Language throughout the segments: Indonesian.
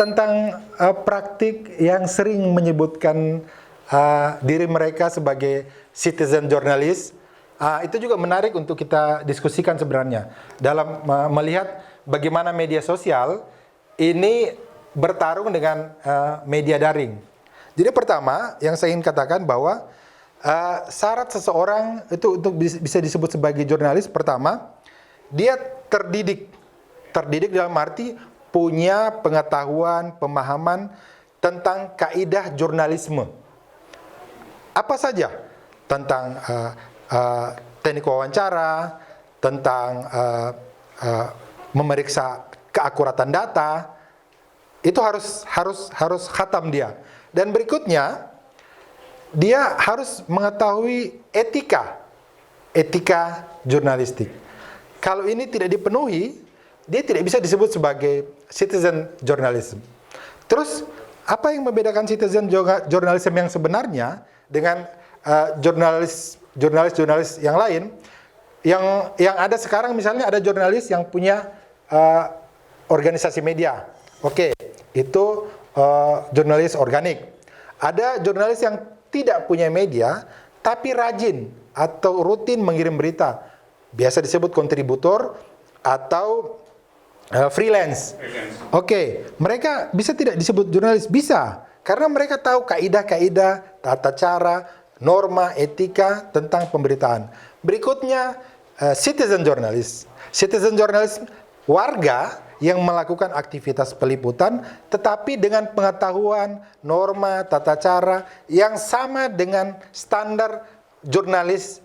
tentang praktik yang sering menyebutkan diri mereka sebagai citizen journalist, itu juga menarik untuk kita diskusikan sebenarnya dalam melihat bagaimana media sosial ini bertarung dengan media daring. Jadi pertama yang saya ingin katakan bahwa syarat seseorang itu untuk bisa disebut sebagai jurnalis, pertama dia terdidik dalam arti punya pengetahuan, pemahaman tentang kaidah jurnalisme. Apa saja? Tentang teknik wawancara, tentang memeriksa keakuratan data, itu harus khatam dia. Dan berikutnya, dia harus mengetahui etika jurnalistik. Kalau ini tidak dipenuhi, dia tidak bisa disebut sebagai citizen journalism. Terus, apa yang membedakan citizen journalism yang sebenarnya dengan jurnalis yang lain? Yang ada sekarang misalnya ada jurnalis yang punya organisasi media. Oke, itu jurnalis organik. Ada jurnalis yang tidak punya media, tapi rajin atau rutin mengirim berita. Biasa disebut kontributor atau freelance. Oke, mereka bisa tidak disebut jurnalis? Bisa, karena mereka tahu kaidah-kaidah, tata cara, norma, etika tentang pemberitaan. Berikutnya, citizen journalist. Citizen journalist warga yang melakukan aktivitas peliputan tetapi dengan pengetahuan, norma, tata cara yang sama dengan standar jurnalis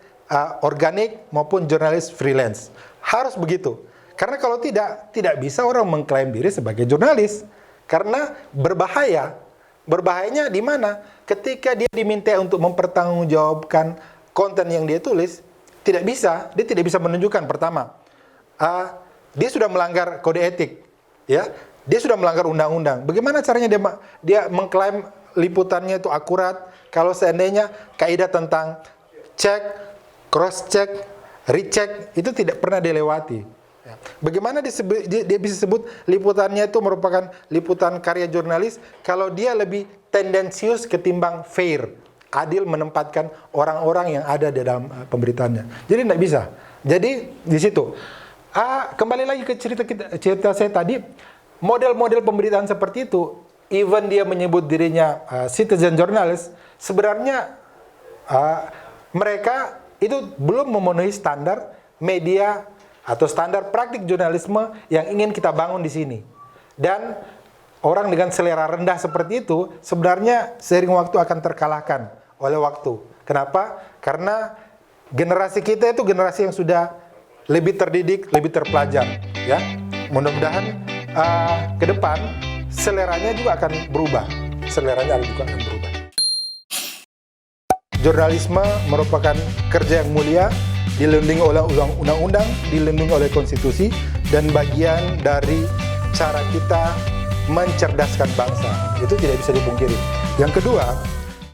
organik maupun jurnalis freelance. Harus begitu. Karena kalau tidak bisa orang mengklaim diri sebagai jurnalis. Karena berbahaya. Berbahayanya di mana? Ketika dia diminta untuk mempertanggungjawabkan konten yang dia tulis, dia tidak bisa menunjukkan pertama. Dia sudah melanggar kode etik, ya. Dia sudah melanggar undang-undang. Bagaimana caranya dia mengklaim liputannya itu akurat kalau seandainya kaidah tentang cek, cross check, recheck itu tidak pernah dilewati. Bagaimana dia bisa sebut liputannya itu merupakan liputan karya jurnalis kalau dia lebih tendensius ketimbang fair, adil menempatkan orang-orang yang ada di dalam pemberitaannya. Jadi tidak bisa. Jadi di situ. Kembali lagi ke cerita saya tadi, model-model pemberitaan seperti itu, even dia menyebut dirinya citizen journalist, sebenarnya mereka itu belum memenuhi standar media atau standar praktik jurnalisme yang ingin kita bangun di sini. Dan orang dengan selera rendah seperti itu sebenarnya seiring waktu akan terkalahkan oleh waktu. Kenapa? Karena generasi kita itu generasi yang sudah lebih terdidik, lebih terpelajar, ya. Mudah-mudahan ke depan seleranya juga akan berubah. Jurnalisme merupakan kerja yang mulia, dilindungi oleh undang-undang, dilindungi oleh konstitusi, dan bagian dari cara kita mencerdaskan bangsa. Itu tidak bisa dipungkiri. Yang kedua,